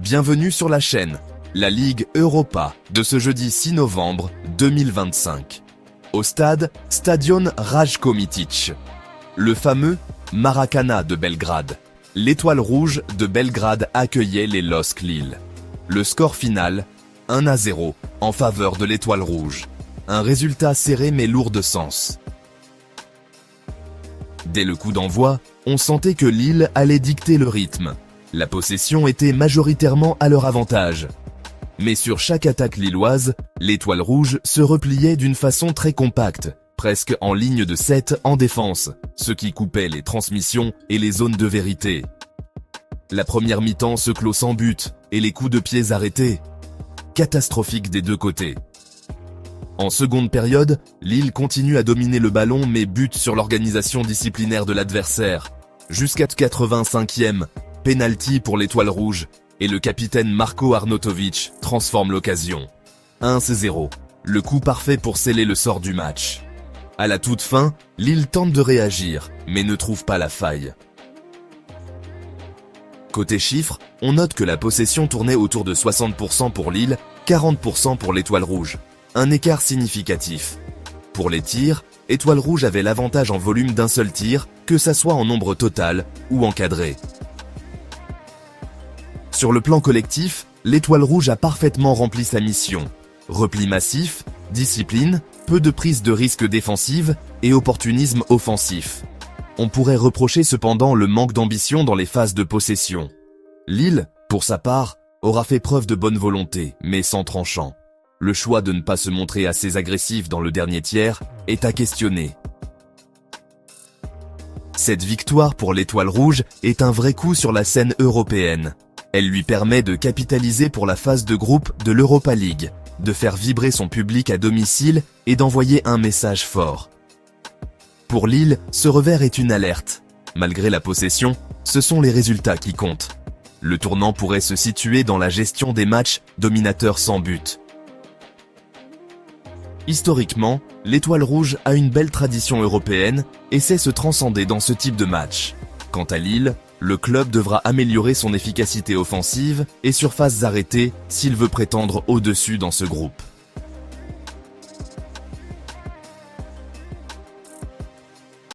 Bienvenue sur la chaîne, la Ligue Europa, de ce jeudi 6 novembre 2025. Au stade Stadion Rajko Mitić. Le fameux Maracana de Belgrade. L'Étoile Rouge de Belgrade accueillait les LOSC Lille. Le score final, 1-0, en faveur de l'Étoile Rouge. Un résultat serré mais lourd de sens. Dès le coup d'envoi, on sentait que Lille allait dicter le rythme. La possession était majoritairement à leur avantage. Mais sur chaque attaque lilloise, l'Étoile Rouge se repliait d'une façon très compacte, presque en ligne de 7 en défense, ce qui coupait les transmissions et les zones de vérité. La première mi-temps se clôt sans but, et les coups de pied arrêtés. Catastrophique des deux côtés. En seconde période, Lille continue à dominer le ballon mais bute sur l'organisation disciplinaire de l'adversaire. Jusqu'à 85e, pénalty pour l'Étoile Rouge, et le capitaine Marko Arnautović transforme l'occasion. 1-0, le coup parfait pour sceller le sort du match. À la toute fin, Lille tente de réagir, mais ne trouve pas la faille. Côté chiffres, on note que la possession tournait autour de 60% pour Lille, 40% pour l'Étoile Rouge. Un écart significatif. Pour les tirs, Étoile Rouge avait l'avantage en volume d'un seul tir, que ça soit en nombre total ou encadré. Sur le plan collectif, l'Étoile Rouge a parfaitement rempli sa mission. Repli massif, discipline, peu de prise de risque défensive et opportunisme offensif. On pourrait reprocher cependant le manque d'ambition dans les phases de possession. Lille, pour sa part, aura fait preuve de bonne volonté, mais sans tranchant. Le choix de ne pas se montrer assez agressif dans le dernier tiers est à questionner. Cette victoire pour l'Étoile Rouge est un vrai coup sur la scène européenne. Elle lui permet de capitaliser pour la phase de groupe de l'Europa League, de faire vibrer son public à domicile et d'envoyer un message fort. Pour Lille, ce revers est une alerte. Malgré la possession, ce sont les résultats qui comptent. Le tournant pourrait se situer dans la gestion des matchs dominateurs sans but. Historiquement, l'Étoile Rouge a une belle tradition européenne et sait se transcender dans ce type de match. Quant à Lille, le club devra améliorer son efficacité offensive et sur phases arrêtées s'il veut prétendre au-dessus dans ce groupe.